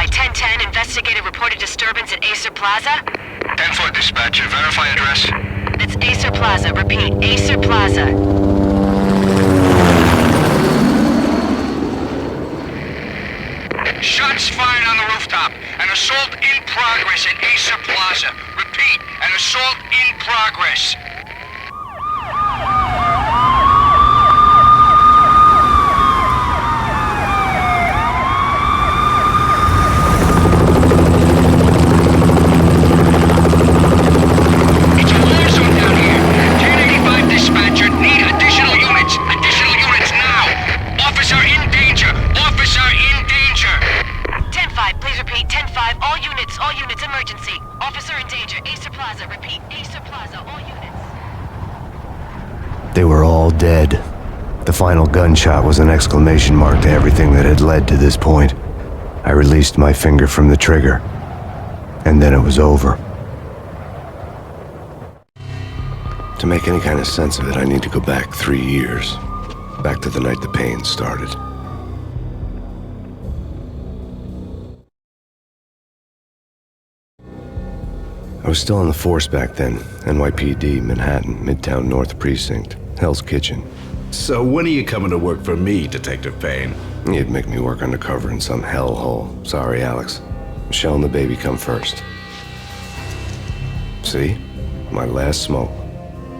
1010, investigated reported disturbance at Acer Plaza. 10-4 dispatcher, verify address. It's Acer Plaza, repeat, Acer Plaza. Shots fired on the rooftop. An assault in progress at Acer Plaza. Repeat, an assault in progress. It's a war zone down here. 1085 dispatcher, need additional units. Additional units now. Officer in danger. Officer in danger. 10-5, please repeat, 10-5, all units, emergency. Officer in danger, Acer Plaza, repeat, Acer Plaza, all units. They were all dead. The final gunshot was an exclamation mark to everything that had led to this point. I released my finger from the trigger, and then it was over. To make any kind of sense of it, I need to go back 3 years. Back to the night the Payne started. I was still on the force back then. NYPD, Manhattan, Midtown North Precinct, Hell's Kitchen. So when are you coming to work for me, Detective Payne? You'd make me work undercover in some hellhole. Sorry, Alex. Michelle and the baby come first. See? My last smoke.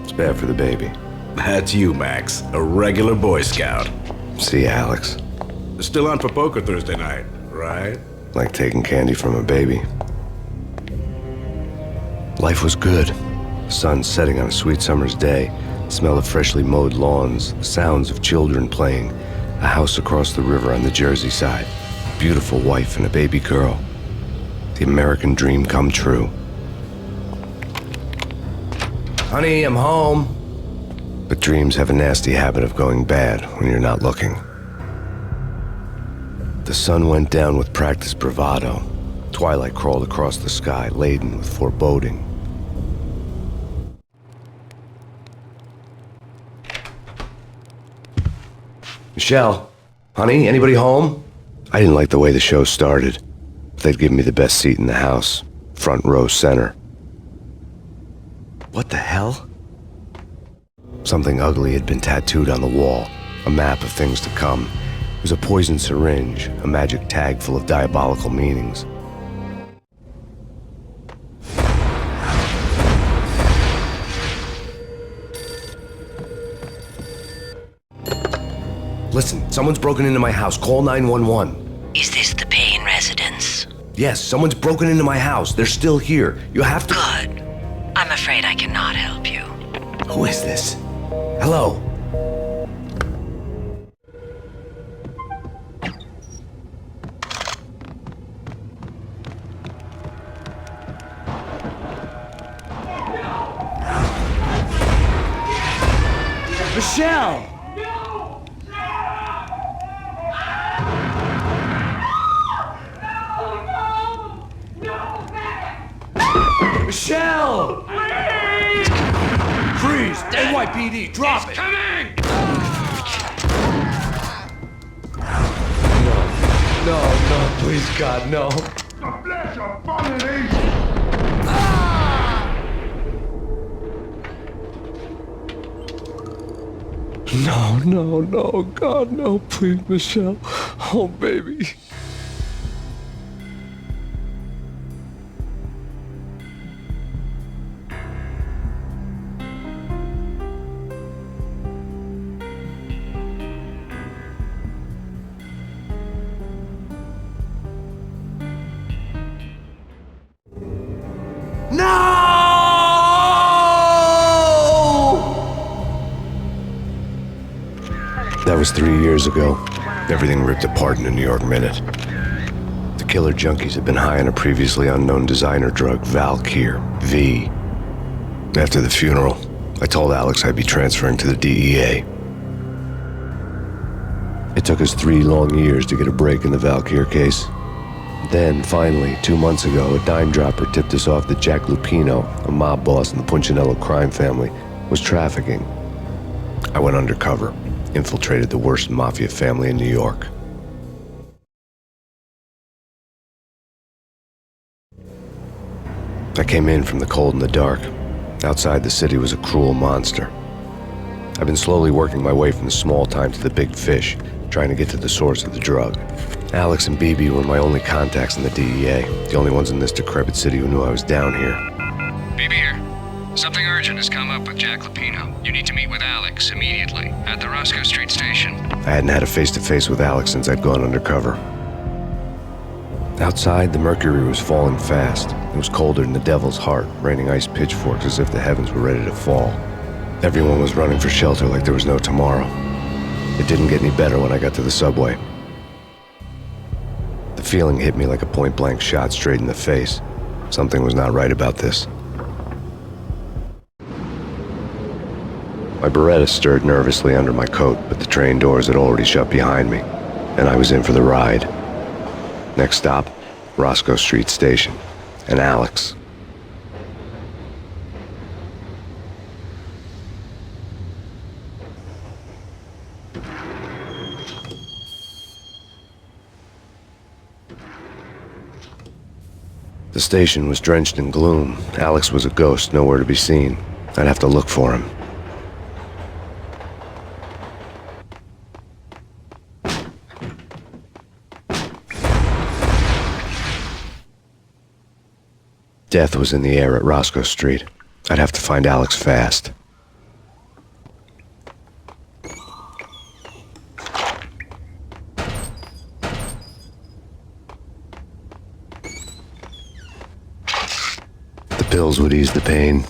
It's bad for the baby. That's you, Max. A regular Boy Scout. See, Alex. Still on for poker Thursday night, right? Like taking candy from a baby. Life was good. The sun setting on a sweet summer's day, the smell of freshly mowed lawns, the sounds of children playing, a house across the river on the Jersey side, a beautiful wife and a baby girl. The American dream come true. Honey, I'm home. But dreams have a nasty habit of going bad when you're not looking. The sun went down with practiced bravado. Twilight crawled across the sky, laden with foreboding. Michelle, honey, anybody home? I didn't like the way the show started. They'd given me the best seat in the house, front row center. What the hell? Something ugly had been tattooed on the wall, a map of things to come. It was a poison syringe, a magic tag full of diabolical meanings. Listen, someone's broken into my house. Call 911. Is this the Payne residence? Yes, someone's broken into my house. They're still here. You have to... Good. I'm afraid I cannot help you. Who is this? Hello? Michelle! Michelle! Please! Freeze! NYPD, drop it! Coming! No, please, God, no. The flesh abomination! No, God, no, please, Michelle. Oh, baby. That was 3 years ago. Everything ripped apart in a New York minute. The killer junkies had been high on a previously unknown designer drug, Valkyr, V. After the funeral, I told Alex I'd be transferring to the DEA. It took us 3 long years to get a break in the Valkyr case. Then, finally, 2 months ago, a dime dropper tipped us off that Jack Lupino, a mob boss in the Punchinello crime family, was trafficking. I went undercover, infiltrated the worst mafia family in New York. I came in from the cold and the dark. Outside, the city was a cruel monster. I've been slowly working my way from the small time to the big fish, trying to get to the source of the drug. Alex and BB were my only contacts in the DEA, the only ones in this decrepit city who knew I was down here. BB here. Something urgent has come up with Jack Lupino. You need to meet with Alex immediately at the Roscoe Street station. I hadn't had a face-to-face with Alex since I'd gone undercover. Outside, the mercury was falling fast. It was colder than the devil's heart, raining ice pitchforks as if the heavens were ready to fall. Everyone was running for shelter like there was no tomorrow. It didn't get any better when I got to the subway. The feeling hit me like a point-blank shot straight in the face. Something was not right about this. My Beretta stirred nervously under my coat, but the train doors had already shut behind me, and I was in for the ride. Next stop, Roscoe Street Station, and Alex. The station was drenched in gloom. Alex was a ghost, nowhere to be seen. I'd have to look for him. Death was in the air at Roscoe Street. I'd have to find Alex fast. The pills would ease the pain.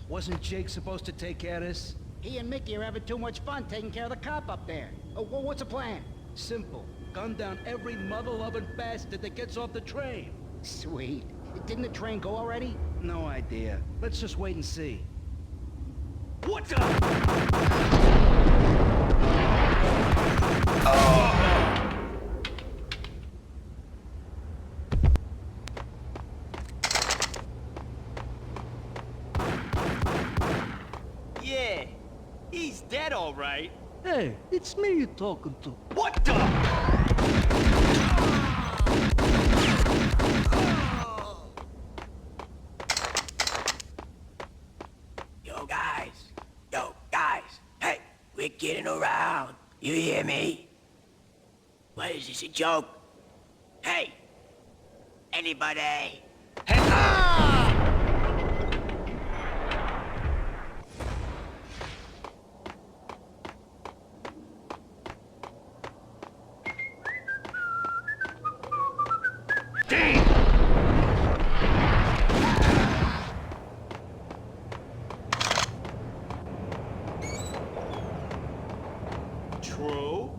Wasn't Jake supposed to take care of this? He and Mickey are having too much fun taking care of the cop up there. What's the plan? Simple. Gun down every mother-loving bastard that gets off the train. Sweet. Didn't the train go already? No idea. Let's just wait and see. What the? Yeah, he's dead all right. Hey, it's me you're talking to. What the? Yo guys, hey, we're getting around. You hear me? What is this, a joke? Hey, anybody? Hey, True.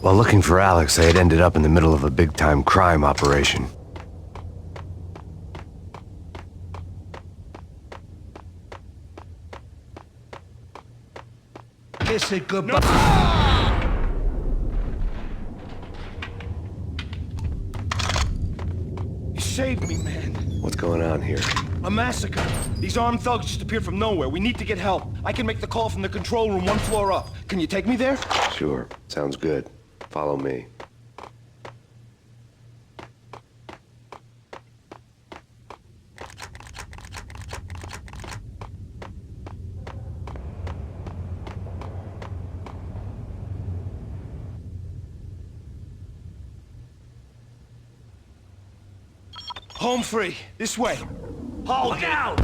While looking for Alex, I had ended up in the middle of a big-time crime operation. Kiss it goodbye. You saved me, man. What's going on here? A massacre. These armed thugs just appeared from nowhere. We need to get help. I can make the call from the control room 1 floor up. Can you take me there? Sure, sounds good. Follow me. Home free. This way. Hold Look it. out!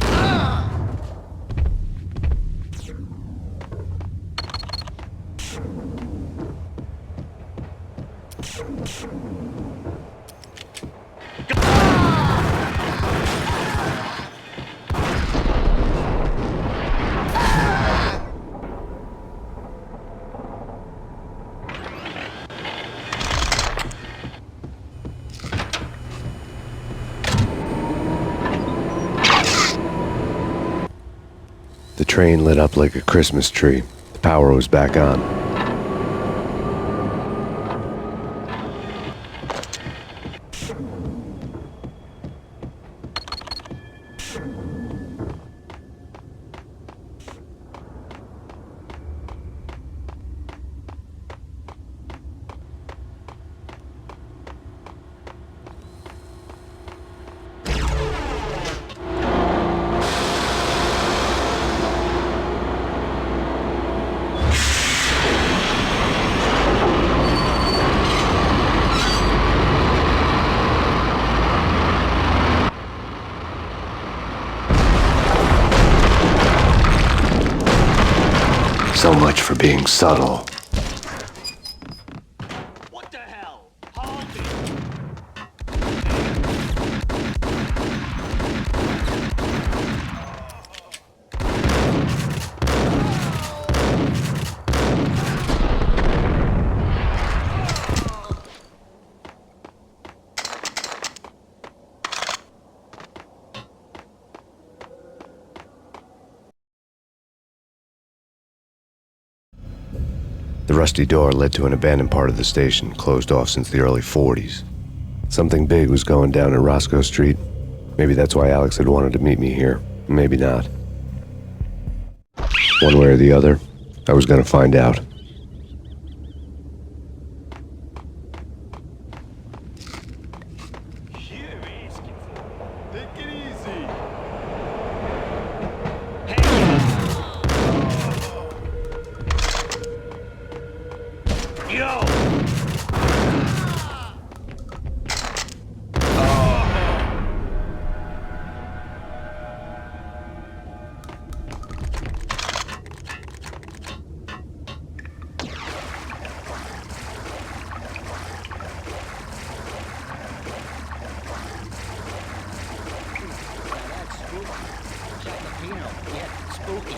The train lit up like a Christmas tree. The power was back on. So much for being subtle. What the hell? Hold it! The rusty door led to an abandoned part of the station, closed off since the early 40s. Something big was going down at Roscoe Street. Maybe that's why Alex had wanted to meet me here. Maybe not. One way or the other, I was gonna find out. You're asking for it. Take it easy. Hey! Yo! Yeah, spooky.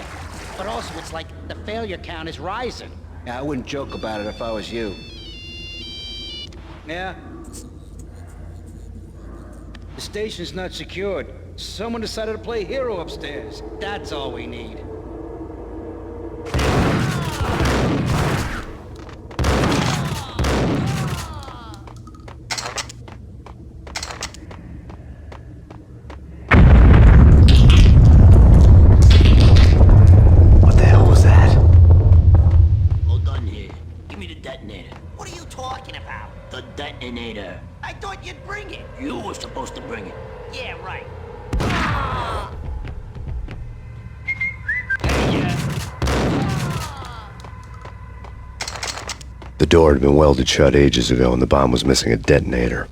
But also, it's like the failure count is rising. Yeah, I wouldn't joke about it if I was you. Yeah? The station's not secured. Someone decided to play hero upstairs. That's all we need. What the hell was that? Hold on here. Give me the detonator. What are you talking about? The detonator. I thought you'd bring it. You were supposed to bring it. Yeah, right. The door had been welded shut ages ago and the bomb was missing a detonator.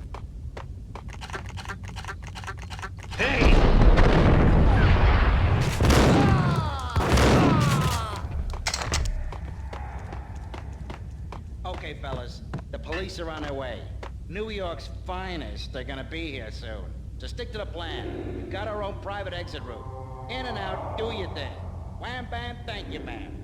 Okay, fellas. The police are on their way. New York's finest are gonna be here soon. So stick to the plan. We've got our own private exit route. In and out, do your thing. Wham bam, thank you, ma'am.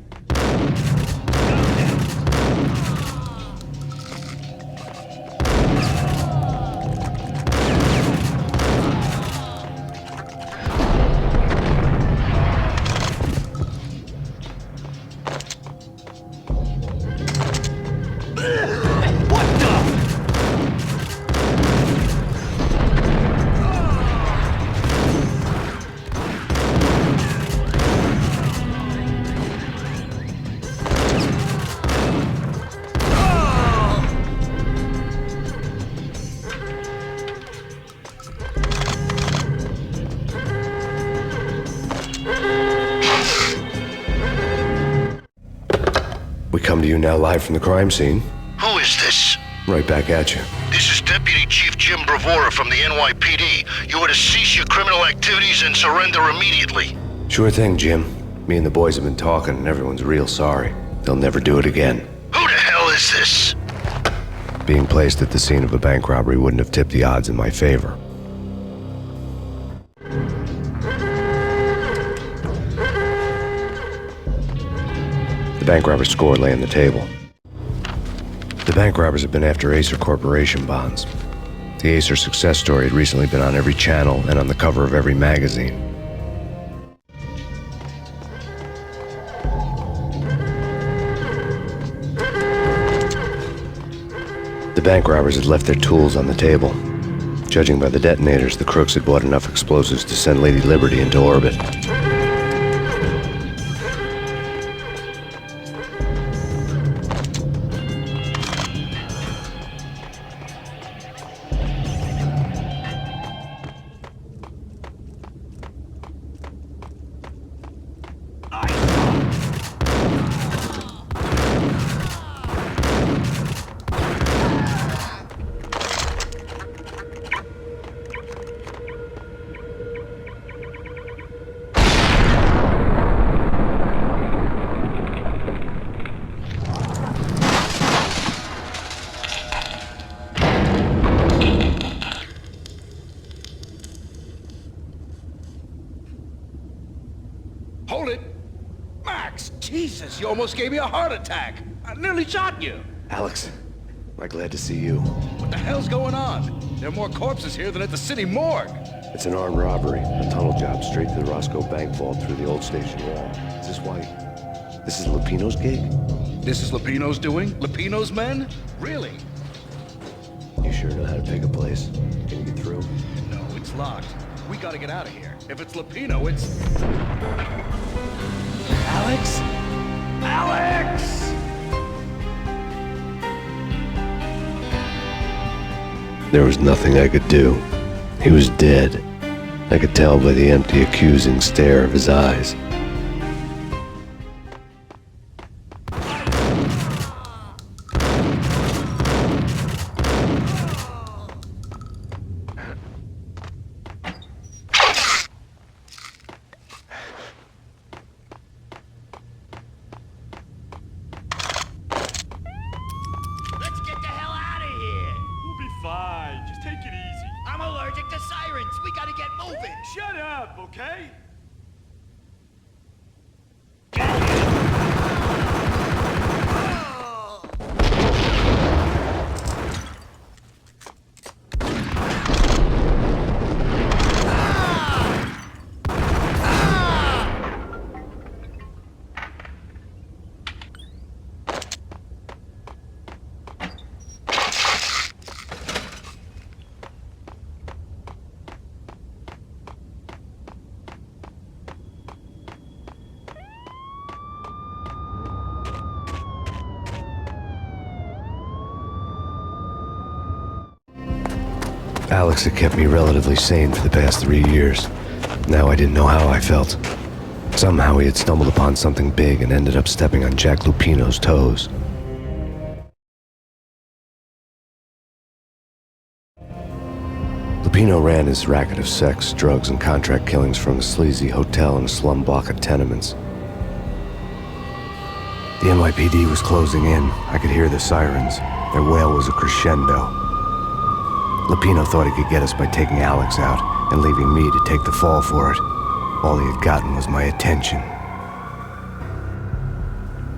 We come to you now live from the crime scene. Who is this? Right back at you. This is Deputy Chief Jim Bravura from the NYPD. You are to cease your criminal activities and surrender immediately. Sure thing, Jim. Me and the boys have been talking and everyone's real sorry. They'll never do it again. Who the hell is this? Being placed at the scene of a bank robbery wouldn't have tipped the odds in my favor. The bank robber's score lay on the table. The bank robbers have been after Acer Corporation bonds. The Acer success story had recently been on every channel and on the cover of every magazine. The bank robbers had left their tools on the table. Judging by the detonators, the crooks had bought enough explosives to send Lady Liberty into orbit. Alex, Jesus, you almost gave me a heart attack. I nearly shot you. Alex, I'm glad to see you. What the hell's going on? There are more corpses here than at the city morgue. It's an armed robbery, a tunnel job straight to the Roscoe Bank vault through the old station wall. Is this why? This is Lupino's gig? This is Lupino's doing? Lupino's men? Really? You sure know how to pick a place? Can you get through? No, it's locked. We gotta get out of here. If it's Lupino, it's... Alex? Alex! There was nothing I could do. He was dead. I could tell by the empty, accusing stare of his eyes. Let's get the hell out of here! We'll be fine. Just take it easy. I'm allergic to sirens. We gotta get moving. Shut up, okay? Alex had kept me relatively sane for the past 3 years. Now I didn't know how I felt. Somehow he had stumbled upon something big and ended up stepping on Jack Lupino's toes. Lupino ran his racket of sex, drugs, and contract killings from a sleazy hotel in a slum block of tenements. The NYPD was closing in. I could hear the sirens. Their wail was a crescendo. Lupino thought he could get us by taking Alex out and leaving me to take the fall for it. All he had gotten was my attention.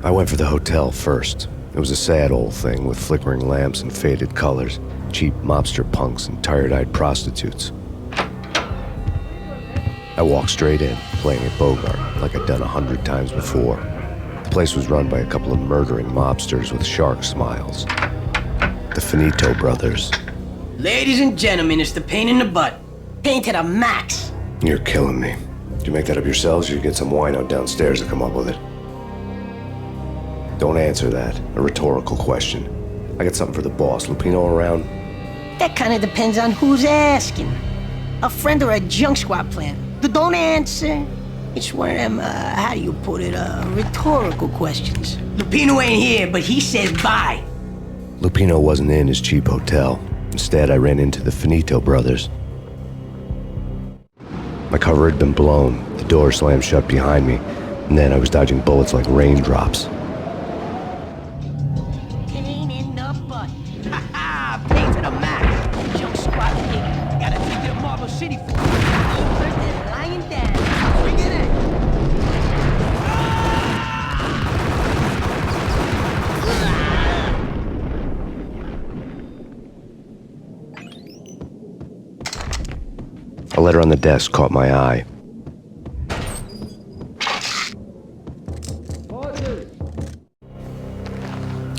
I went for the hotel first. It was a sad old thing with flickering lamps and faded colors, cheap mobster punks and tired-eyed prostitutes. I walked straight in, playing at Bogart like I'd done 100 times before. The place was run by a couple of murdering mobsters with shark smiles. The Finito brothers. Ladies and gentlemen, it's the pain in the butt. Pain to the max. You're killing me. Did you make that up yourselves, or you get some wino downstairs to come up with it? Don't answer that. A rhetorical question. I got something for the boss. Lupino around? That kind of depends on who's asking. A friend or a junk squad plan. Don't answer. It's one of them, how do you put it, rhetorical questions. Lupino ain't here, but he says bye. Lupino wasn't in his cheap hotel. Instead, I ran into the Finito brothers. My cover had been blown, the door slammed shut behind me, and then I was dodging bullets like raindrops. Pain in the butt. Ha ha! Pain to the max. Junk squad kick. Gotta take to Marble City for it. First is lying down. Bring it in. A letter on the desk caught my eye.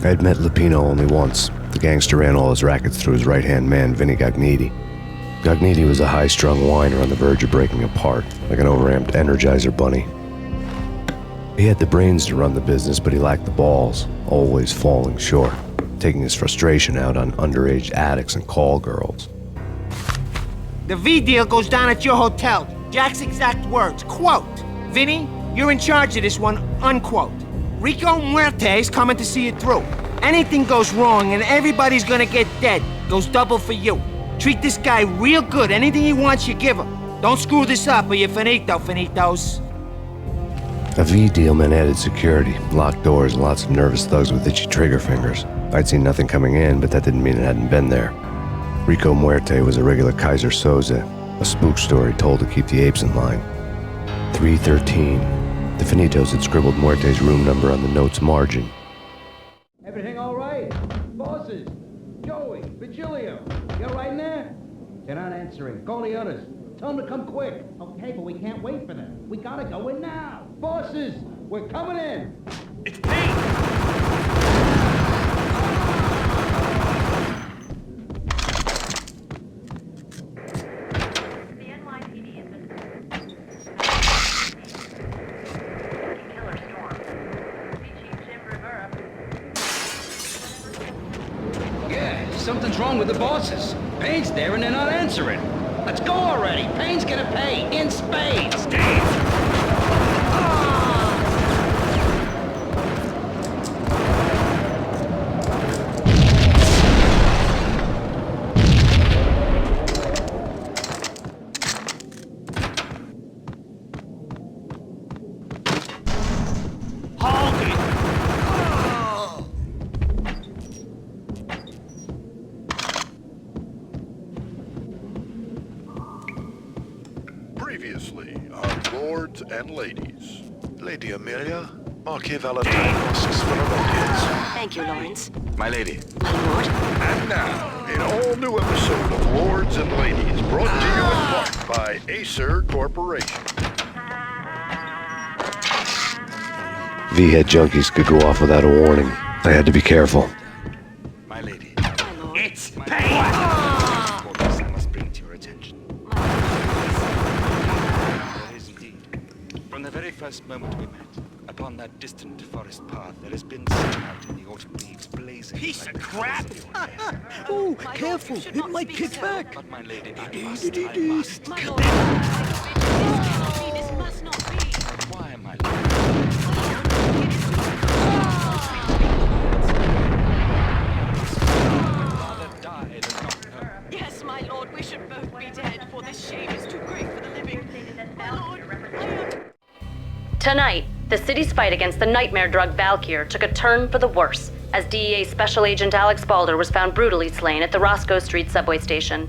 I had met Lupino only once. The gangster ran all his rackets through his right-hand man, Vinny Gagniti. Gagniti was a high-strung whiner on the verge of breaking apart, like an overamped Energizer bunny. He had the brains to run the business, but he lacked the balls, always falling short, taking his frustration out on underage addicts and call girls. The V deal goes down at your hotel. Jack's exact words, quote, "Vinny, you're in charge of this one," unquote. Rico Muerte's coming to see it through. Anything goes wrong and everybody's gonna get dead. Goes double for you. Treat this guy real good. Anything he wants, you give him. Don't screw this up or you're finito, finitos. A V deal meant added security, locked doors, and lots of nervous thugs with itchy trigger fingers. I'd seen nothing coming in, but that didn't mean it hadn't been there. Rico Muerte was a regular Kaiser Soze, a spook story told to keep the apes in line. 313. The Finitos had scribbled Muerte's room number on the note's margin. Everything all right? Bosses? Joey? Vigilio? You all right in there? They're not answering. Call the others. Tell them to come quick. Okay, but we can't wait for them. We gotta go in now. Bosses, we're coming in. It's Payne! Yeah, something's wrong with the bosses. Payne's there and they're not answering. Let's go already. Payne's gonna pay in spades. Previously on Lords and Ladies. Lady Amelia, Marquis Valentine asks for kids. Thank you, Lawrence. My lady. My lord. And now, an all-new episode of Lords and Ladies, brought to you in part by Acer Corporation. V-head junkies could go off without a warning. I had to be careful. My lady. My lord. It's Payne! I must bring to your attention. There is indeed. From the very first moment we met, upon that distant forest path, there has been sun out in the autumn leaves blazing. Piece like of the crap! colors of your hair. Oh, My lord, careful. you should It not might speak kick so. back. But my lady, I must. My lord. This cannot be. This must not be. Why, my lady? Rather die than not know. Yes, my lord, we should both be dead, for this shame is too great for the living. My lord, I am... Tonight, the city's fight against the nightmare drug Valkyr took a turn for the worse, as DEA Special Agent Alex Balder was found brutally slain at the Roscoe Street subway station.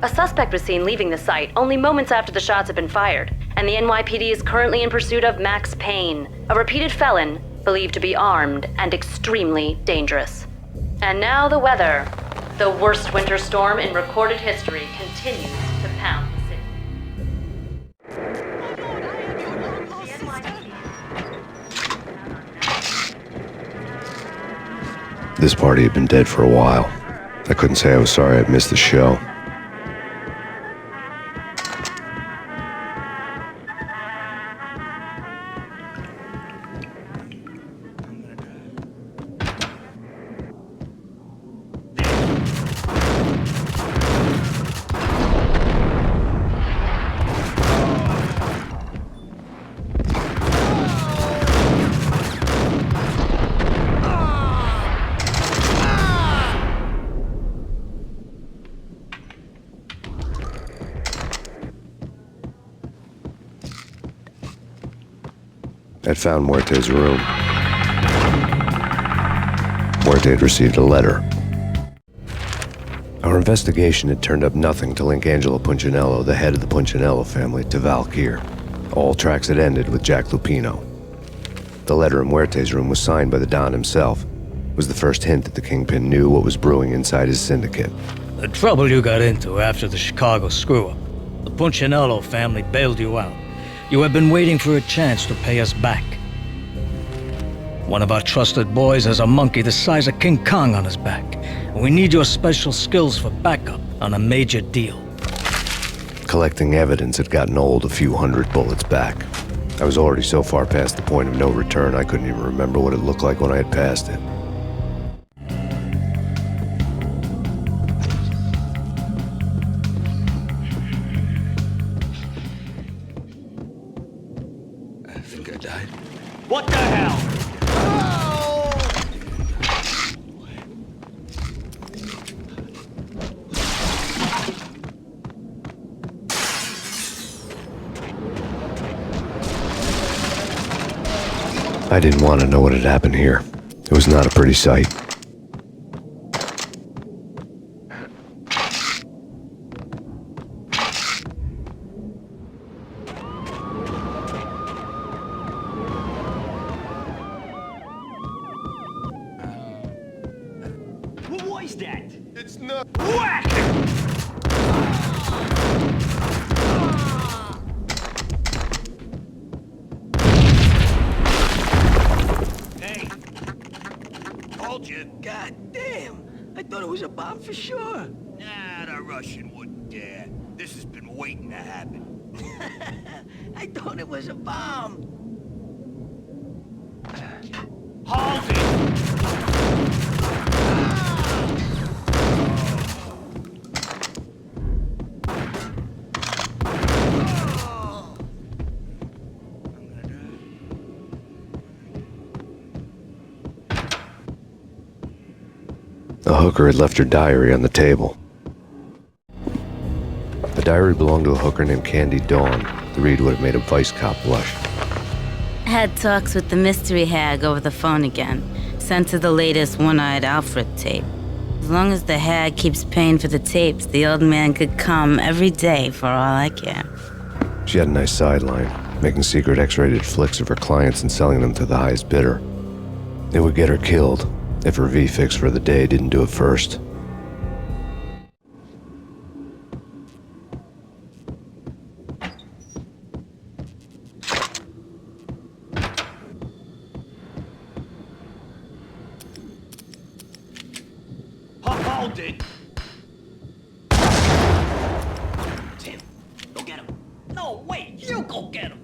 A suspect was seen leaving the site only moments after the shots had been fired, and the NYPD is currently in pursuit of Max Payne, a repeated felon believed to be armed and extremely dangerous. And now the weather. The worst winter storm in recorded history continues to pound the city. My lord, I am your long-lost sister. This party had been dead for a while. I couldn't say I was sorry I'd missed the show. I'd found Muerte's room. Muerte had received a letter. Our investigation had turned up nothing to link Angelo Punchinello, the head of the Punchinello family, to Valkyr. All tracks had ended with Jack Lupino. The letter in Muerte's room was signed by the Don himself. It was the first hint that the Kingpin knew what was brewing inside his syndicate. The trouble you got into after the Chicago screw-up. The Punchinello family bailed you out. You have been waiting for a chance to pay us back. One of our trusted boys has a monkey the size of King Kong on his back, and we need your special skills for backup on a major deal. Collecting evidence had gotten old a few hundred bullets back. I was already so far past the point of no return I couldn't even remember what it looked like when I had passed it. I think I died. What the hell? I didn't want to know what had happened here. It was not a pretty sight. It's not. Whack! Hey! Told you. God damn! I thought it was a bomb for sure. Nah, the Russian wouldn't dare. This has been waiting to happen. I thought it was a bomb. Halt it! The hooker had left her diary on the table. The diary belonged to a hooker named Candy Dawn. The read would have made a vice cop blush. Had talks with the mystery hag over the phone again. Sent her the latest one-eyed Alfred tape. As long as the hag keeps paying for the tapes, the old man could come every day for all I care. She had a nice sideline, making secret X-rated flicks of her clients and selling them to the highest bidder. It would get her killed if her V-fix for the day didn't do it first. Hold it! Tim, go get him. No, wait, you go get him.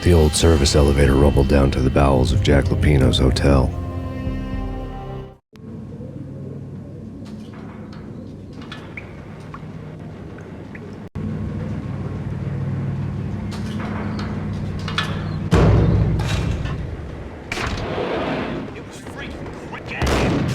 The old service elevator rumbled down to the bowels of Jack Lupino's hotel. It was freaking quick at him.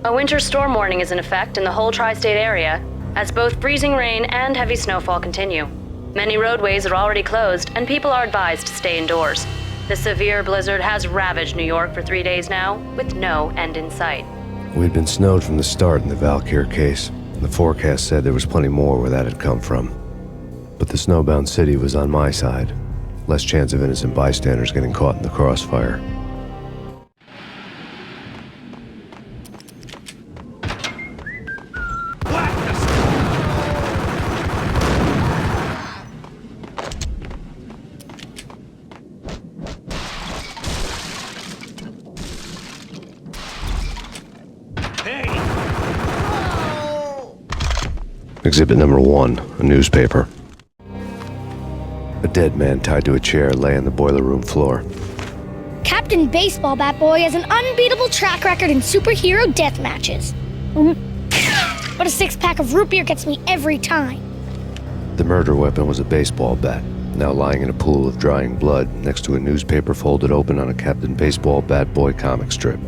A winter storm warning is in effect in the whole tri-state area, as both freezing rain and heavy snowfall continue. Many roadways are already closed, and people are advised to stay indoors. The severe blizzard has ravaged New York for 3 days now, with no end in sight. We'd been snowed from the start in the Valkyr case. The forecast said there was plenty more where that had come from. But the snowbound city was on my side. Less chance of innocent bystanders getting caught in the crossfire. Exhibit number 1, a newspaper. A dead man tied to a chair lay on the boiler room floor. Captain Baseball Bat Boy has an unbeatable track record in superhero death matches. But a 6-pack of root beer gets me every time. The murder weapon was a baseball bat, now lying in a pool of drying blood next to a newspaper folded open on a Captain Baseball Bat Boy comic strip.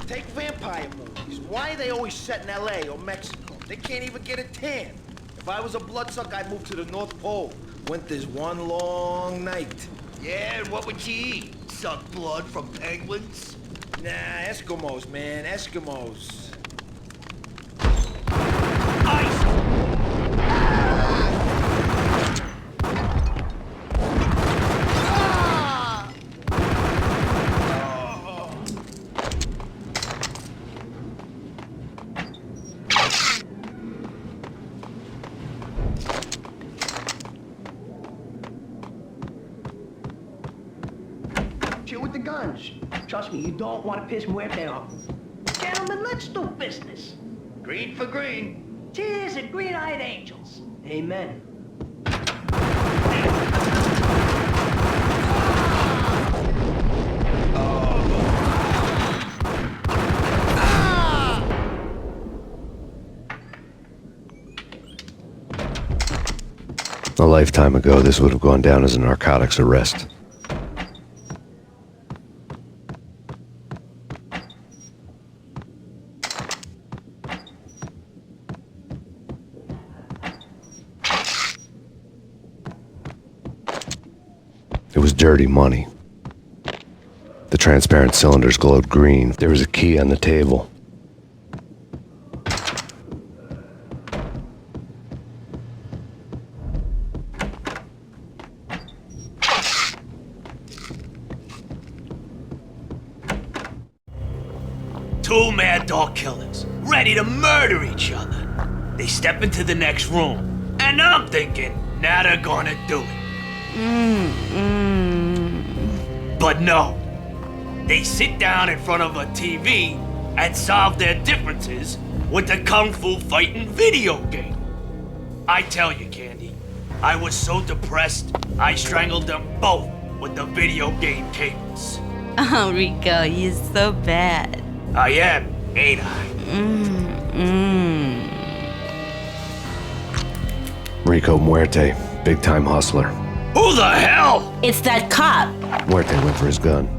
Take vampire movies. Why are they always set in L.A. or Mexico? They can't even get a tan. If I was a bloodsucker, I'd move to the North Pole. Winter's one long night. Yeah, and what would you eat? Suck blood from penguins? Nah, Eskimos, man, Eskimos. Chill with the guns. Trust me, you don't want to piss Muerte off. Gentlemen, let's do business. Green for green. Cheers and green-eyed angels. Amen. A lifetime ago, this would have gone down as a narcotics arrest. It was dirty money. The transparent cylinders glowed green. There was a key on the table. Two mad dog killers, ready to murder each other. They step into the next room, and I'm thinking, now they're gonna do it. But no. They sit down in front of a TV and solve their differences with the Kung Fu fighting video game. I tell you, Candy, I was so depressed, I strangled them both with the video game cables. Oh, Rico, you're so bad. I am, ain't I? Rico Muerte, big-time hustler. Who the hell? It's that cop. Muerte went for his gun.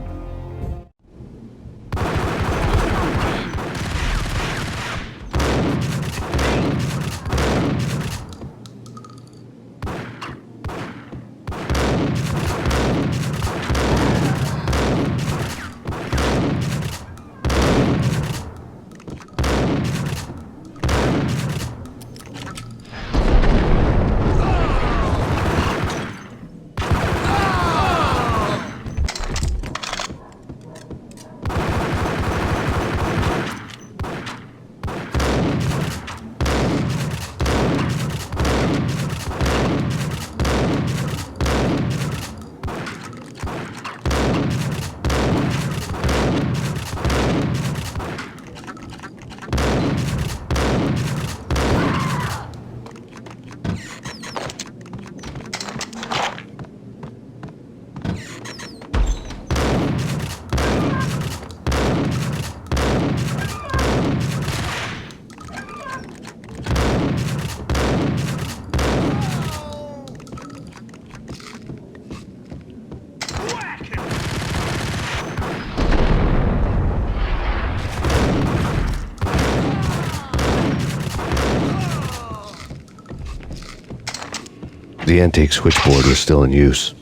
The antique switchboard was still in use.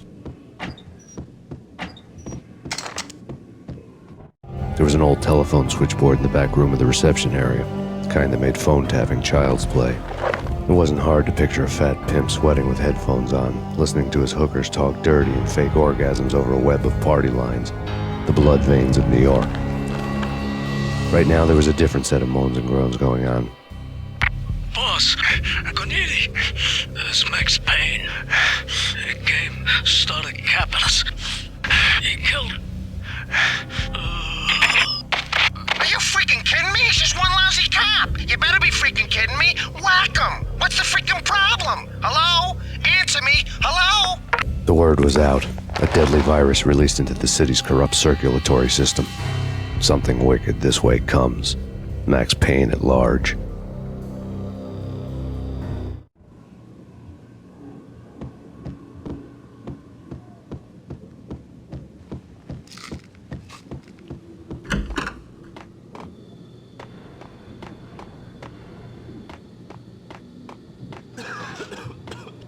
There was an old telephone switchboard in the back room of the reception area, the kind that made phone tapping child's play. It wasn't hard to picture a fat pimp sweating with headphones on, listening to his hookers talk dirty and fake orgasms over a web of party lines, the blood veins of New York. Right now, there was a different set of moans and groans going on. Boss, Corneli, this Max Payne. He came, started capping us. He killed... Are you freaking kidding me? He's just one lousy cop. You better be freaking kidding me. Whack him. What's the freaking problem? Hello? Answer me. Hello? The word was out. A deadly virus released into the city's corrupt circulatory system. Something wicked this way comes. Max Payne at large.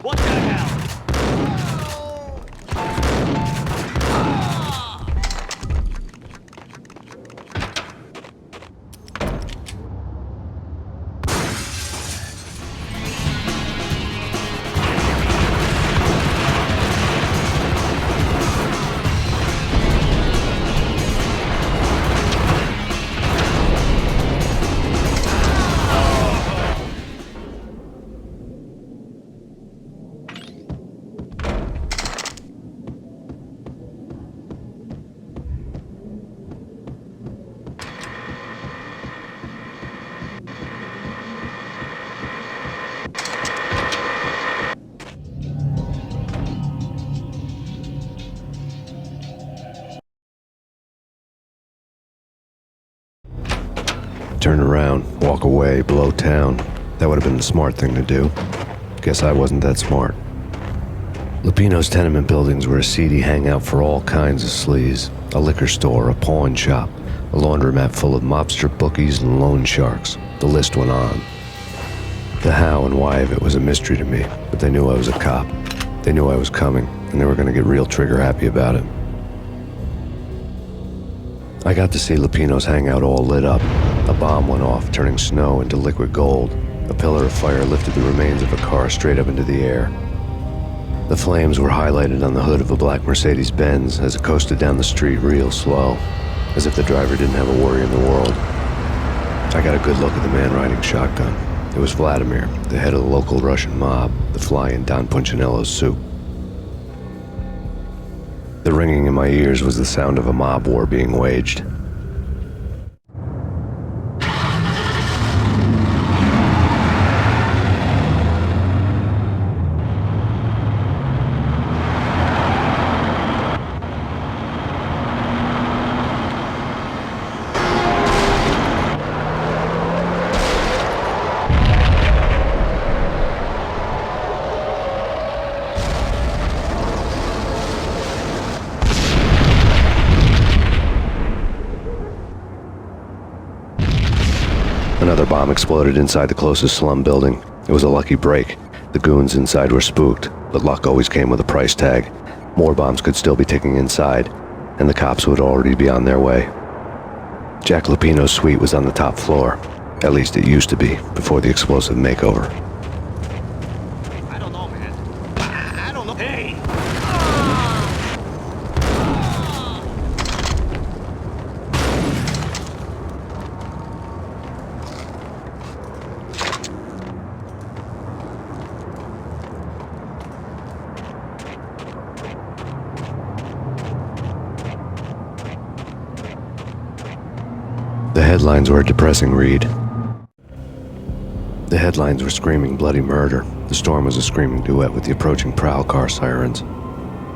What the hell? Turn around, walk away, blow town. That would have been the smart thing to do. Guess I wasn't that smart. Lupino's tenement buildings were a seedy hangout for all kinds of sleaze. A liquor store, a pawn shop, a laundromat full of mobster bookies and loan sharks. The list went on. The how and why of it was a mystery to me, but they knew I was a cop. They knew I was coming, and they were going to get real trigger-happy about it. I got to see Lupino's hangout all lit up. A bomb went off, turning snow into liquid gold. A pillar of fire lifted the remains of a car straight up into the air. The flames were highlighted on the hood of a black Mercedes-Benz as it coasted down the street real slow, as if the driver didn't have a worry in the world. I got a good look at the man riding shotgun. It was Vladimir, the head of the local Russian mob, the fly in Don Punchinello's soup. The ringing in my ears was the sound of a mob war being waged. Another bomb exploded inside the closest slum building. It was a lucky break. The goons inside were spooked, but luck always came with a price tag. More bombs could still be ticking inside, and the cops would already be on their way. Jack Lupino's suite was on the top floor. At least it used to be, before the explosive makeover. I don't know, man. I don't know. Hey! The headlines were a depressing read. The headlines were screaming bloody murder. The storm was a screaming duet with the approaching prowl car sirens.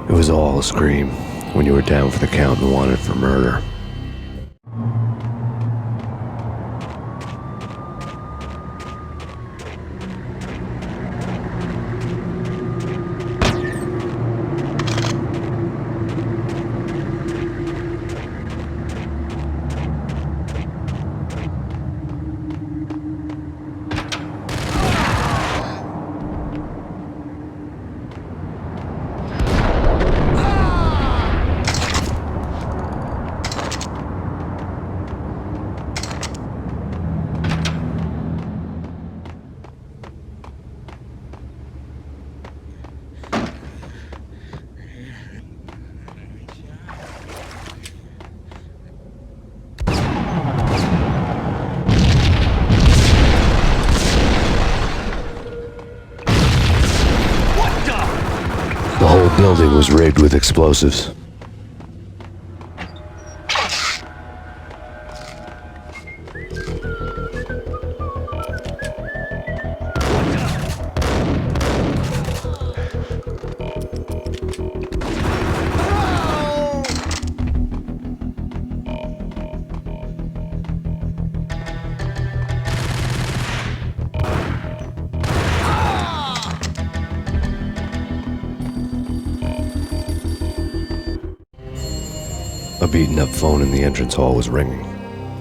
It was all a scream when you were down for the count and wanted for murder. The whole building was rigged with explosives. A beaten-up phone in the entrance hall was ringing.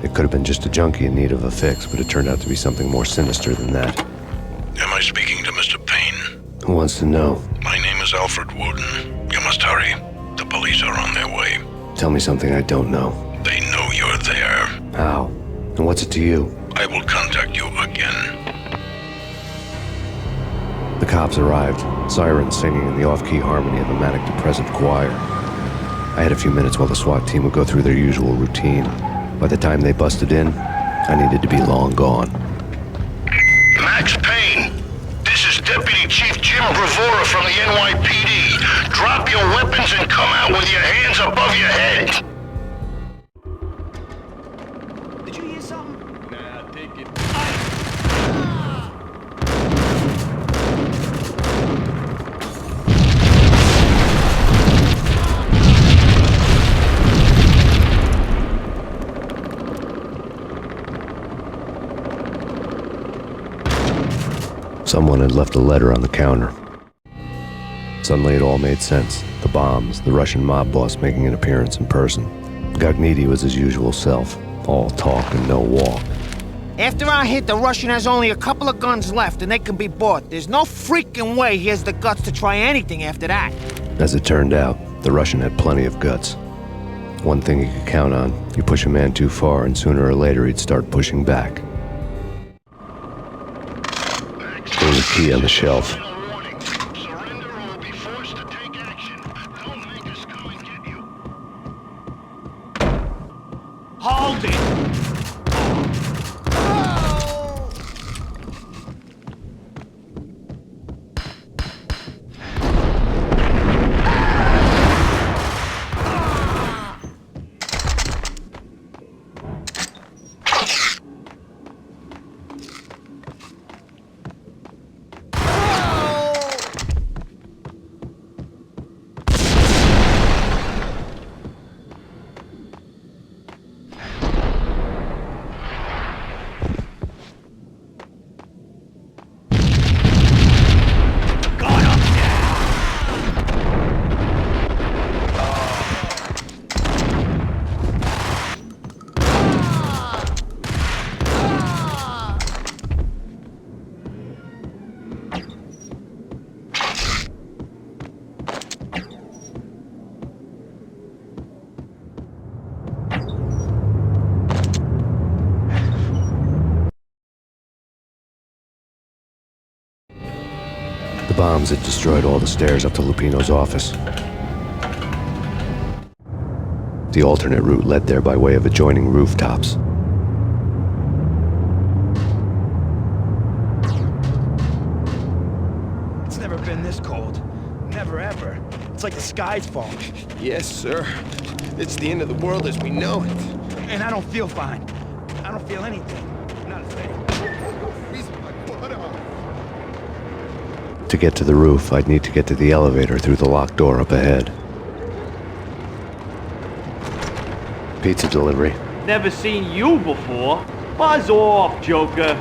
It could have been just a junkie in need of a fix, but it turned out to be something more sinister than that. Am I speaking to Mr. Payne? Who wants to know? My name is Alfred Wooden. You must hurry. The police are on their way. Tell me something I don't know. They know you're there. How? And what's it to you? I will contact you again. The cops arrived, sirens singing in the off-key harmony of a manic-depressive choir. I had a few minutes while the SWAT team would go through their usual routine. By the time they busted in, I needed to be long gone. Max Payne, this is Deputy Chief Jim Bravura from the NYPD. Drop your weapons and come out with your hands above your head. Did you hear something? Nah, take it. Someone had left a letter on the counter. Suddenly it all made sense. The bombs, the Russian mob boss making an appearance in person. Gagniti was his usual self, all talk and no walk. After our hit, the Russian has only a couple of guns left and they can be bought. There's no freaking way he has the guts to try anything after that. As it turned out, the Russian had plenty of guts. One thing he could count on, you push a man too far and sooner or later he'd start pushing back. There was a key on the shelf. Hold it! The bombs had destroyed all the stairs up to Lupino's office. The alternate route led there by way of adjoining rooftops. It's never been this cold. Never ever. It's like the sky's falling. Yes, sir. It's the end of the world as we know it. And I don't feel fine. I don't feel anything. Not a thing. To get to the roof, I'd need to get to the elevator through the locked door up ahead. Pizza delivery. Never seen you before. Buzz off, Joker.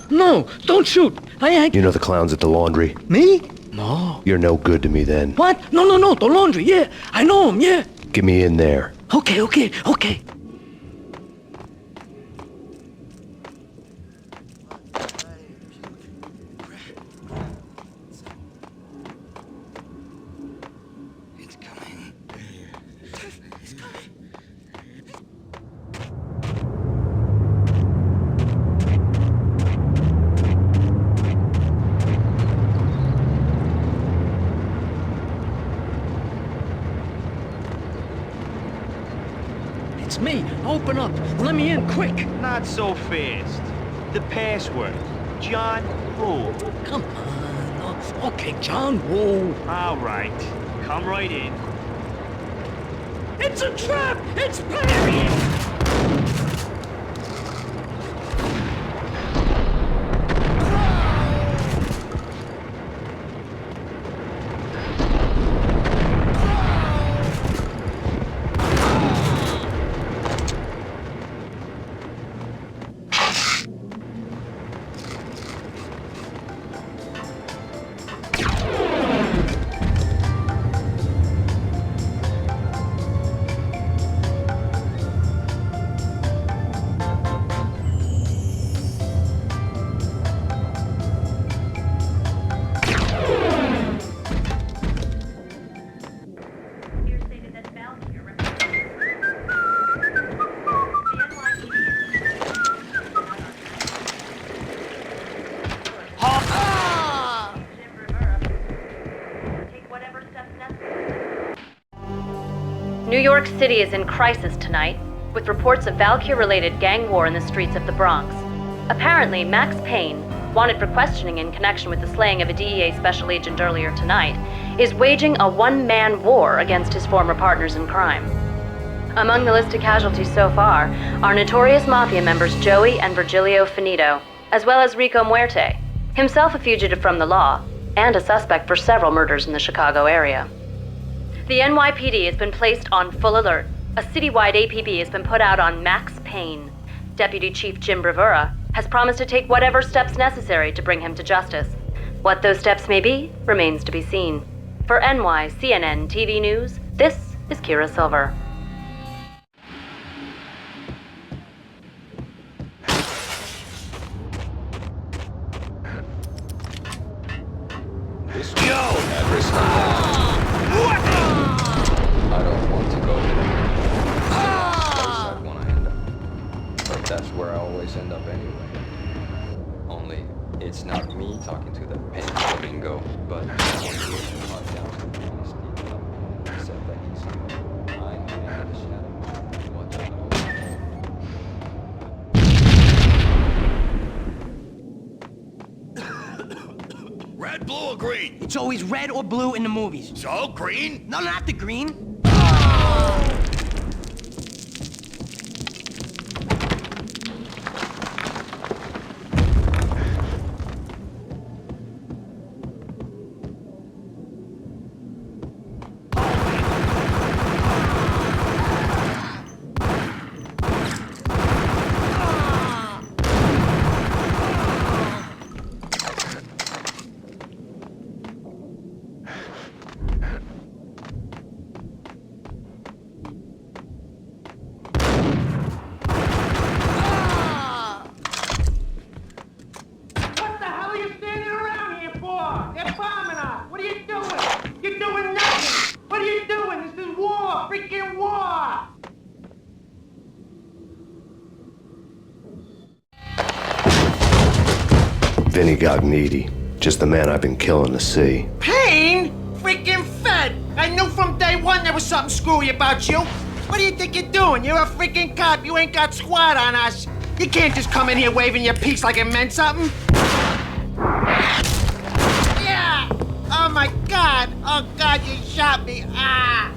No, don't shoot. You know the clowns at the laundry? Me? No. You're no good to me then. What? No, the laundry, yeah. I know him, yeah. Get me in there. Okay. It's me. Open up. Let me in, quick. Not so fast. The password. John Woo. Come on. Okay, John Woo. All right. Come right in. It's a trap! It's Payne! New York City is in crisis tonight, with reports of Valkyr-related gang war in the streets of the Bronx. Apparently, Max Payne, wanted for questioning in connection with the slaying of a DEA special agent earlier tonight, is waging a one-man war against his former partners in crime. Among the listed casualties so far are notorious mafia members Joey and Virgilio Finito, as well as Rico Muerte, himself a fugitive from the law, and a suspect for several murders in the Chicago area. The NYPD has been placed on full alert. A citywide APB has been put out on Max Payne. Deputy Chief Jim Bravura has promised to take whatever steps necessary to bring him to justice. What those steps may be remains to be seen. For NYCNN TV News, this is Kira Silver. I don't want to go there. I want to end up. But that's where I always end up anyway. Only, it's not me talking to the Payne flamingo, but except that he's behind me in the shadow. What the hell? Red, blue, or green? It's always red or blue in the movies. So, green? No, not the green. Vinny Gognitti, just the man I've been killing to see. Payne? Freaking Fed! I knew from day one there was something screwy about you. What do you think you're doing? You're a freaking cop. You ain't got squad on us. You can't just come in here waving your piece like it meant something. Yeah! Oh my God! Oh God, you shot me! Ah!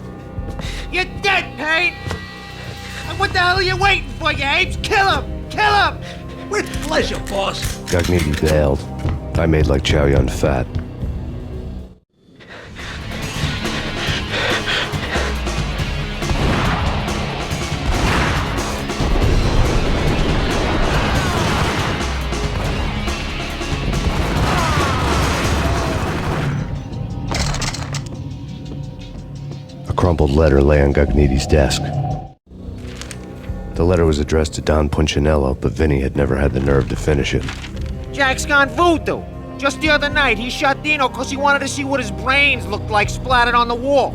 You're dead, Payne! What the hell are you waiting for, you apes? Kill him! Kill him! With pleasure, boss. Gognitti bailed. I made like Chow Yun Fat. A crumpled letter lay on Gognitti's desk. The letter was addressed to Don Punchinello, but Vinny had never had the nerve to finish it. Jack's gone voodoo. Just the other night, he shot Dino because he wanted to see what his brains looked like splattered on the wall.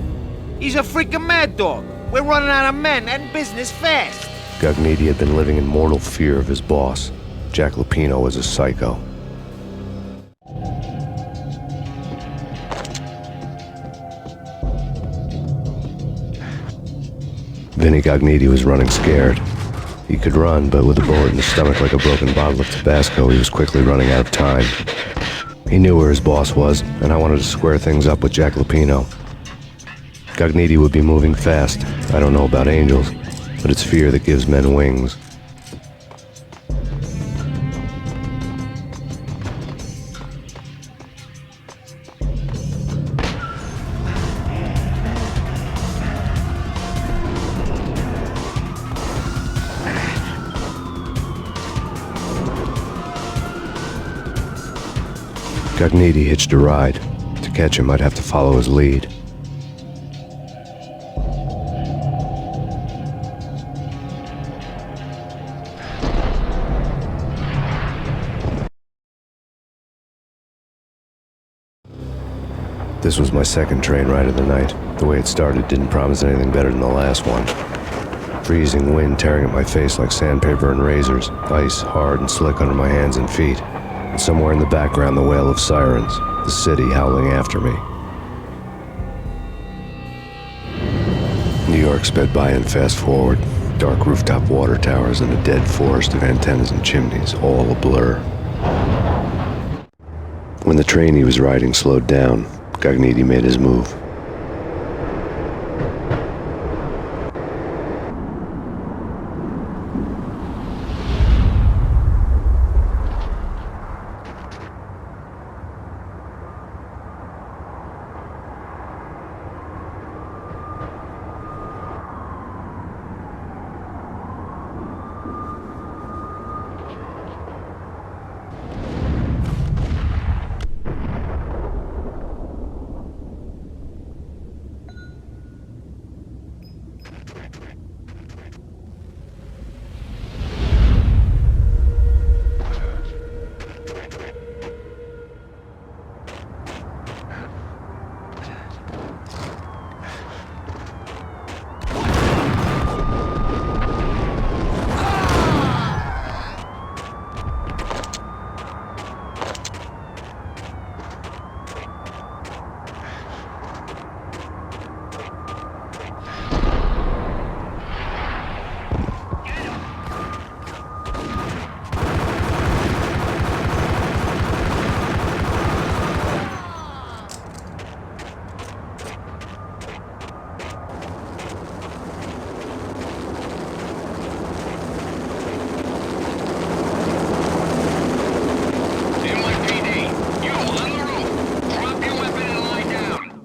He's a freaking mad dog. We're running out of men and business fast. Gognitti had been living in mortal fear of his boss. Jack Lupino was a psycho. Vinny Gognitti was running scared. He could run, but with a bullet in his stomach like a broken bottle of Tabasco, he was quickly running out of time. He knew where his boss was, and I wanted to square things up with Jack Lupino. Gognitti would be moving fast. I don't know about angels, but it's fear that gives men wings. Gognitti hitched a ride. To catch him, I'd have to follow his lead. This was my second train ride of the night. The way it started didn't promise anything better than the last one. Freezing wind tearing at my face like sandpaper and razors, ice hard and slick under my hands and feet. And somewhere in the background, the wail of sirens, the city howling after me. New York sped by in fast forward. Dark rooftop water towers and a dead forest of antennas and chimneys, all a blur. When the train he was riding slowed down, Gognitti made his move.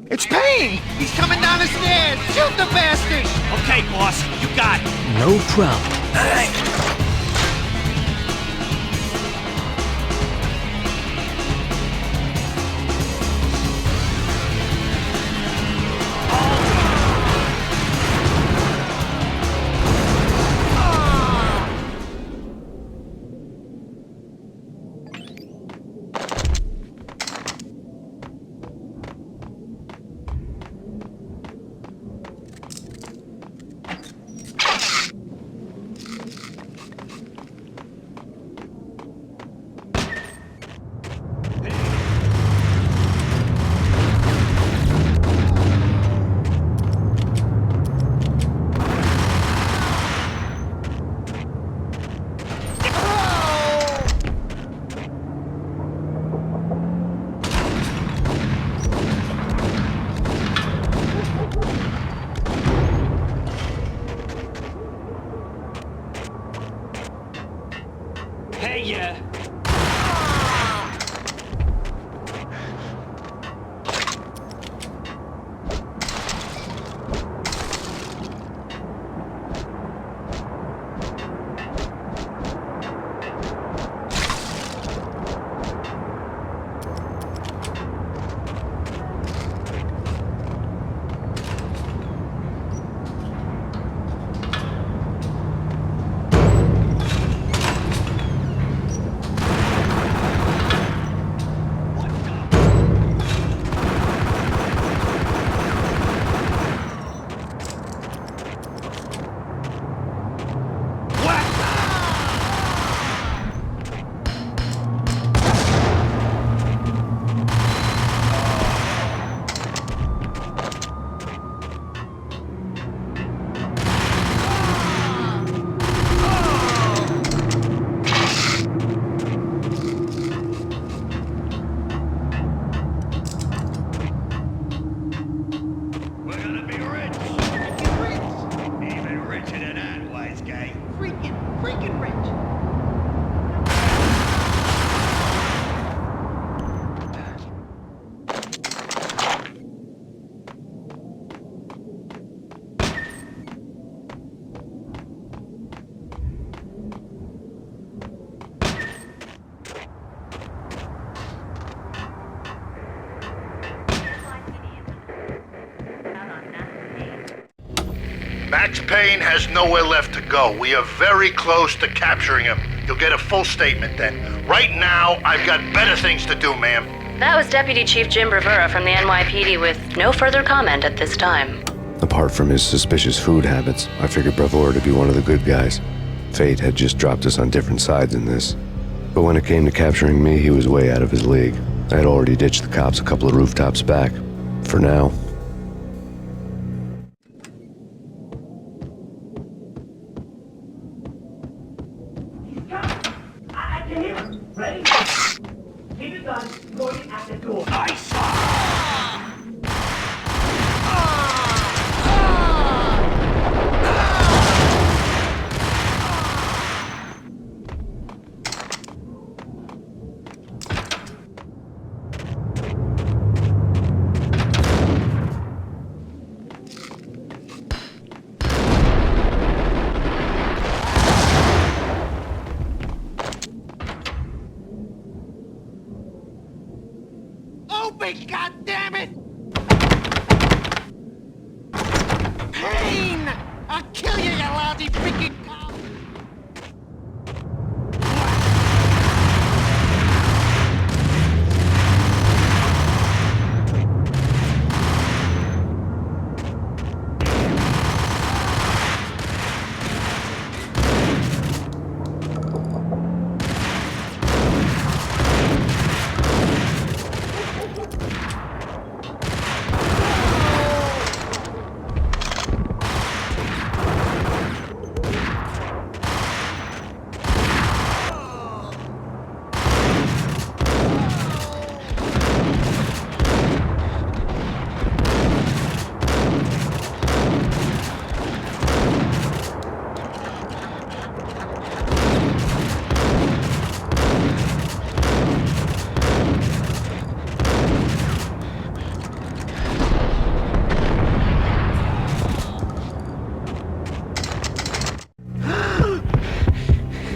It's Payne! He's coming down the stairs! Shoot the bastard! Okay, boss, you got it. No problem. Max Payne has nowhere left to go. We are very close to capturing him. You'll get a full statement then. Right now, I've got better things to do, ma'am. That was Deputy Chief Jim Bravura from the NYPD with no further comment at this time. Apart from his suspicious food habits, I figured Bravura to be one of the good guys. Fate had just dropped us on different sides in this. But when it came to capturing me, he was way out of his league. I had already ditched the cops a couple of rooftops back. For now. God damn it! Payne! I'll kill you, you lousy freaking cow!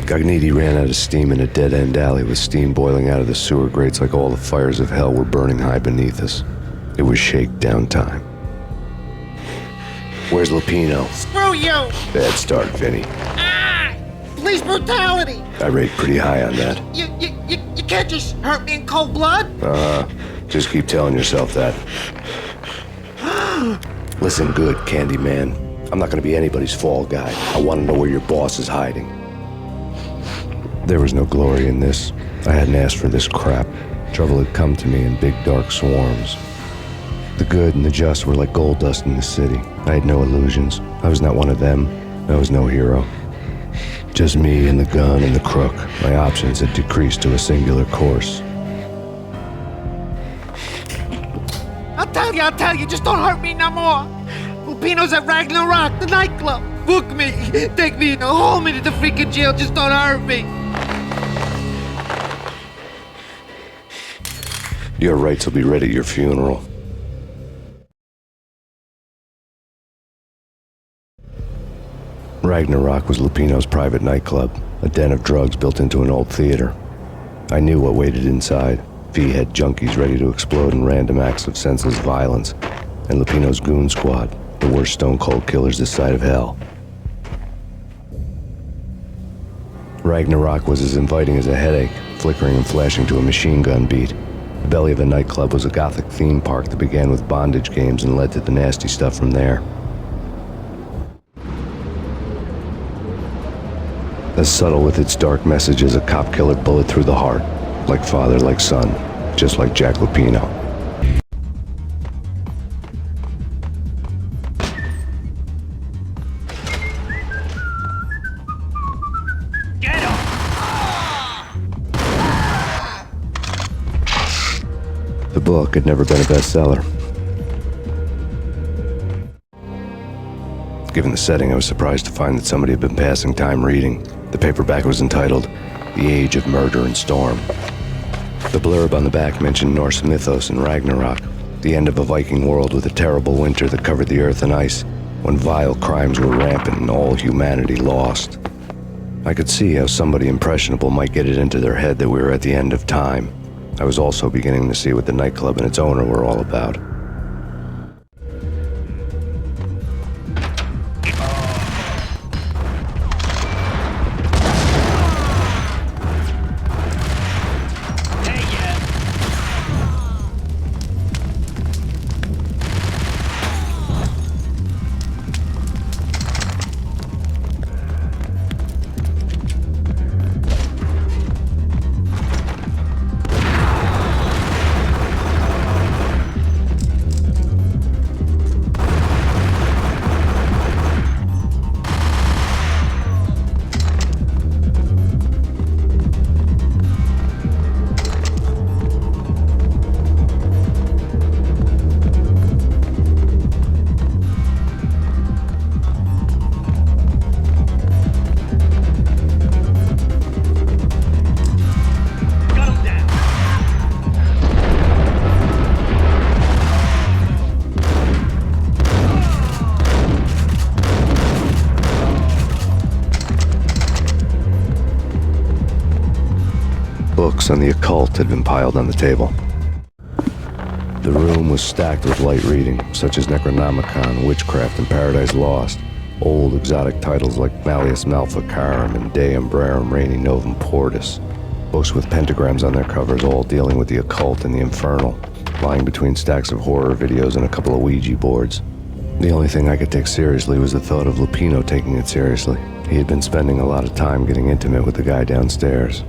Cogniti ran out of steam in a dead-end alley with steam boiling out of the sewer grates like all the fires of hell were burning high beneath us. It was shakedown time. Where's Lupino? Screw you! Bad start, Vinny. Ah! Police brutality! I rate pretty high on that. You can't just hurt me in cold blood? Just keep telling yourself that. Listen good, Candyman. I'm not gonna be anybody's fall guy. I wanna know where your boss is hiding. There was no glory in this. I hadn't asked for this crap. Trouble had come to me in big dark swarms. The good and the just were like gold dust in the city. I had no illusions. I was not one of them. I was no hero. Just me and the gun and the crook. My options had decreased to a singular course. I'll tell you, just don't hurt me no more. Lupino's at Ragnarok, the nightclub. Book me, take me, hold me to the freaking jail, just don't hurt me. Your rights will be read at your funeral. Ragnarok was Lupino's private nightclub, a den of drugs built into an old theater. I knew what waited inside. V-head junkies ready to explode in random acts of senseless violence, and Lupino's goon squad, the worst stone-cold killers this side of hell. Ragnarok was as inviting as a headache, flickering and flashing to a machine gun beat. The belly of the nightclub was a gothic theme park that began with bondage games and led to the nasty stuff from there. As subtle with its dark message as a cop-killer bullet through the heart, like father, like son, just like Jack Lupino. The book had never been a bestseller. Given the setting, I was surprised to find that somebody had been passing time reading. The paperback was entitled, The Age of Murder and Storm. The blurb on the back mentioned Norse mythos and Ragnarok, the end of a Viking world with a terrible winter that covered the earth in ice, when vile crimes were rampant and all humanity lost. I could see how somebody impressionable might get it into their head that we were at the end of time. I was also beginning to see what the nightclub and its owner were all about. Books on the occult had been piled on the table. The room was stacked with light reading, such as Necronomicon, Witchcraft, and Paradise Lost. Old exotic titles like Malleus Maleficarum and De Umbrarum Reini Novum Portus. Books with pentagrams on their covers, all dealing with the occult and the infernal, lying between stacks of horror videos and a couple of Ouija boards. The only thing I could take seriously was the thought of Lupino taking it seriously. He had been spending a lot of time getting intimate with the guy downstairs.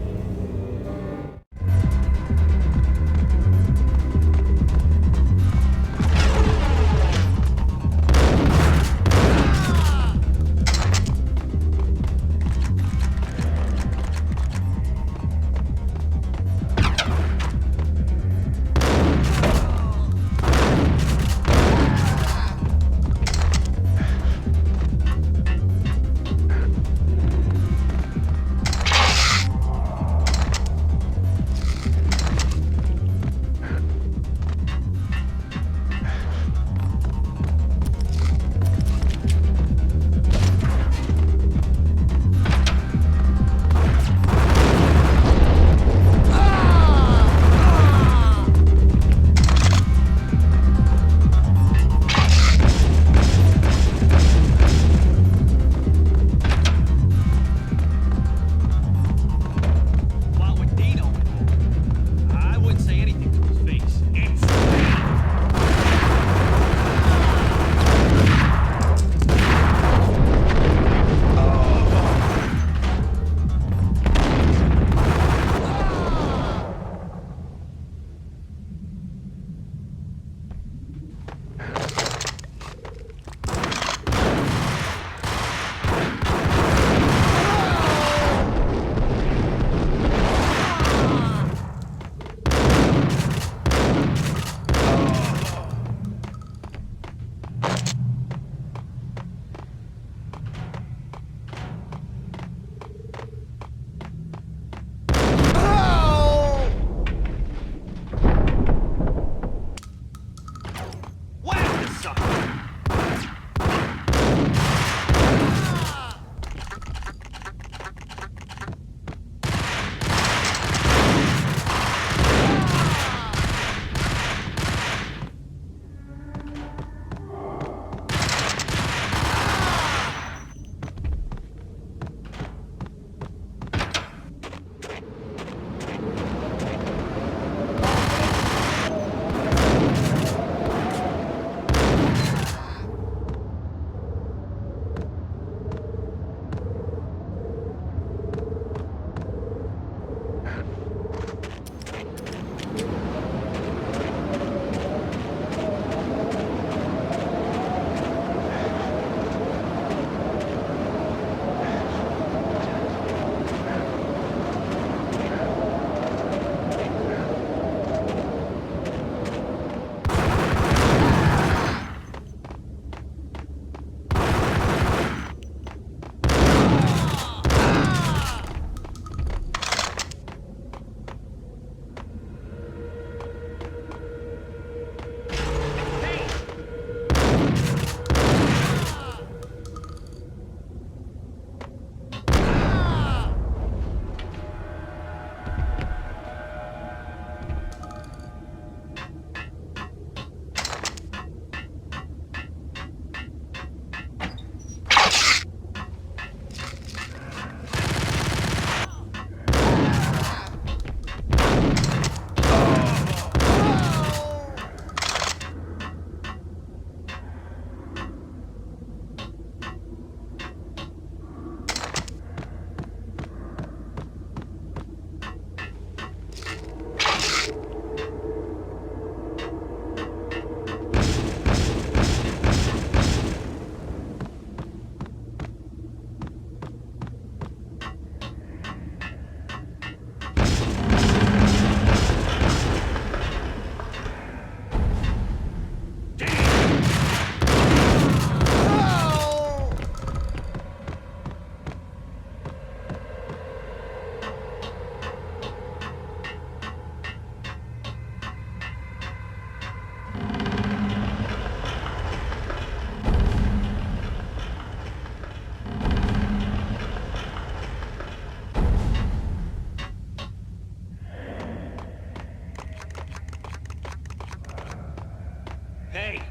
Hey!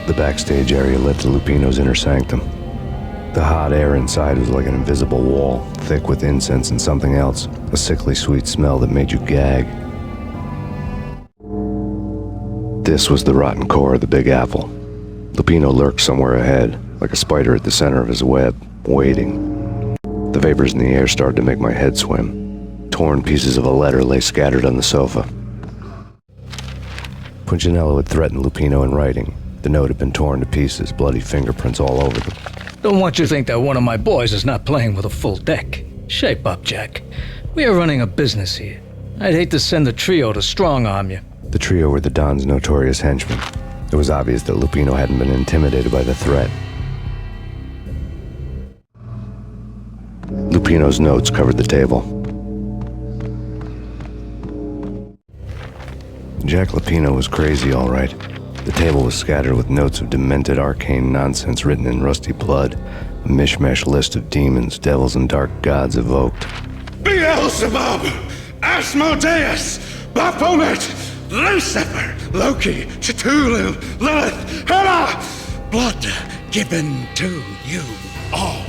The backstage area led to Lupino's inner sanctum. The hot air inside was like an invisible wall, thick with incense and something else, a sickly sweet smell that made you gag. This was the rotten core of the Big Apple. Lupino lurked somewhere ahead, like a spider at the center of his web, waiting. The vapors in the air started to make my head swim. Torn pieces of a letter lay scattered on the sofa. Punchinello had threatened Lupino in writing. The note had been torn to pieces, bloody fingerprints all over them. Don't want you to think that one of my boys is not playing with a full deck. Shape up, Jack. We are running a business here. I'd hate to send the trio to strong-arm you. The trio were the Don's notorious henchmen. It was obvious that Lupino hadn't been intimidated by the threat. Lupino's notes covered the table. Jack Lupino was crazy, all right. The table was scattered with notes of demented arcane nonsense written in rusty blood, a mishmash list of demons, devils, and dark gods evoked. Beelzebub, Asmodeus, Baphomet, Lucifer, Loki, Cthulhu, Lilith, Hela, blood given to you all.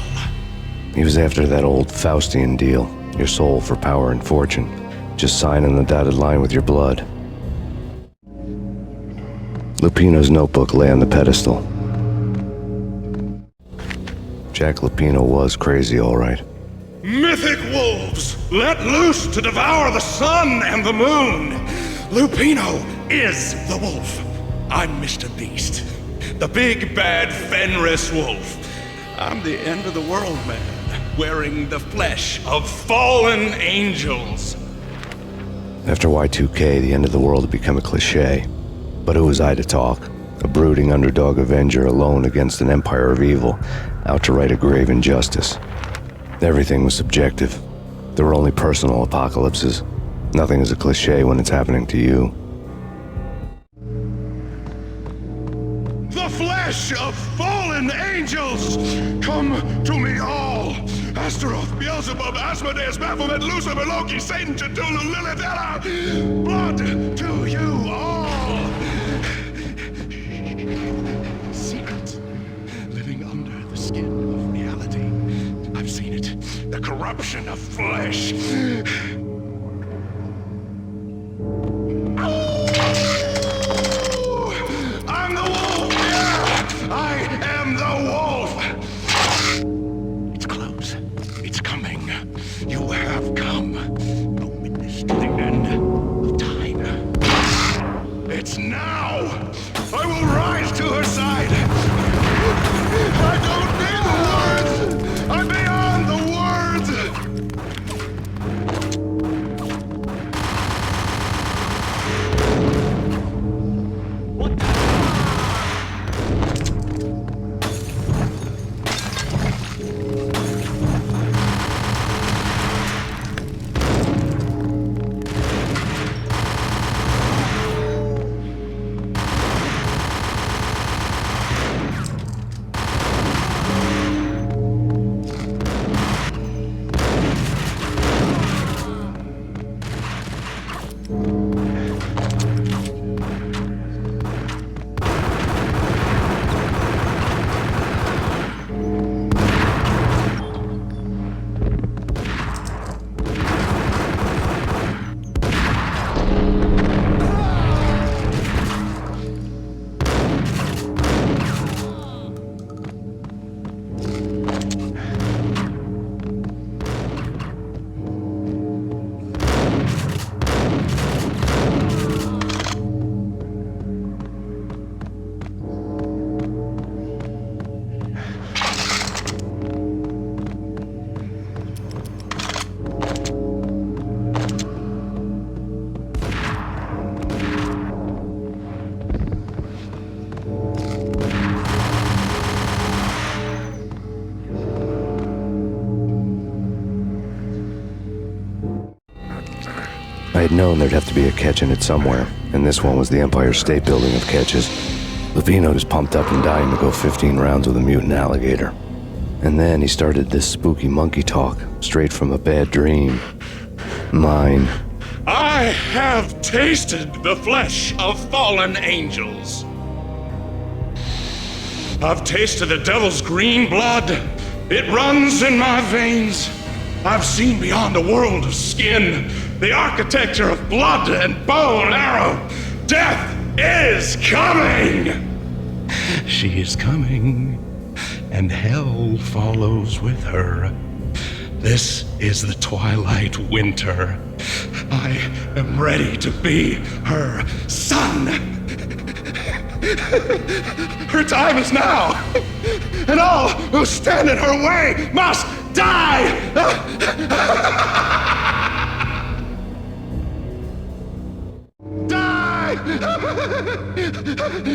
He was after that old Faustian deal, your soul for power and fortune. Just sign on the dotted line with your blood. Lupino's notebook lay on the pedestal. Jack Lupino was crazy, all right. Mythic wolves, let loose to devour the sun and the moon. Lupino is the wolf. I'm Mr. Beast, the big bad Fenris wolf. I'm the end of the world man, wearing the flesh of fallen angels. After Y2K, the end of the world had become a cliché. But who was I to talk? A brooding underdog avenger alone against an empire of evil, out to right a grave injustice. Everything was subjective. There were only personal apocalypses. Nothing is a cliché when it's happening to you. The flesh of fallen angels! Come to me all! Astaroth, Beelzebub, Asmodeus, Baphomet, Lucifer, Loki, Satan, Cthulhu, Lilith, Hela! Blood to you all! Secret. Living under the skin of reality. I've seen it. The corruption of flesh. I'm the wolf! Yeah! I am the wolf! It's close. It's coming. You have come. A witness to the end of time. It's now! I will rise to her side! I don't need the words! I'm beyond the words! known there'd have to be a catch in it somewhere, and this one was the Empire State Building of catches. Lupino was pumped up and dying to go 15 rounds with a mutant alligator. And then he started this spooky monkey talk, straight from a bad dream. Mine. I have tasted the flesh of fallen angels. I've tasted the devil's green blood. It runs in my veins. I've seen beyond the world of skin, the architecture of blood and bow and arrow. Death is coming! She is coming, and hell follows with her. This is the twilight winter. I am ready to be her son. Her time is now, and all who stand in her way must die! Die!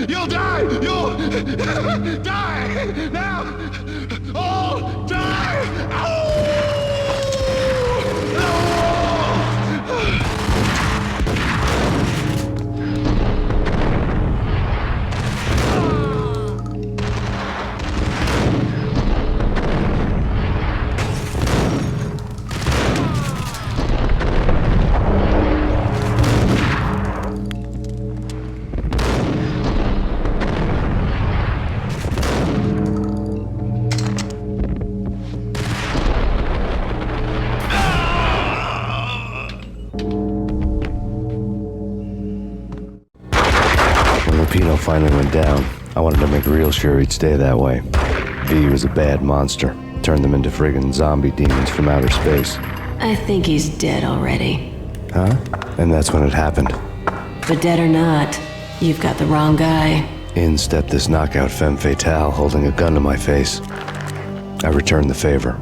You'll die! You'll die! Now! All die! Lupino finally went down. I wanted to make real sure he'd stay that way. V was a bad monster. Turned them into friggin' zombie demons from outer space. I think he's dead already. Huh? And that's when it happened. But dead or not, you've got the wrong guy. In stepped this knockout femme fatale holding a gun to my face. I returned the favor.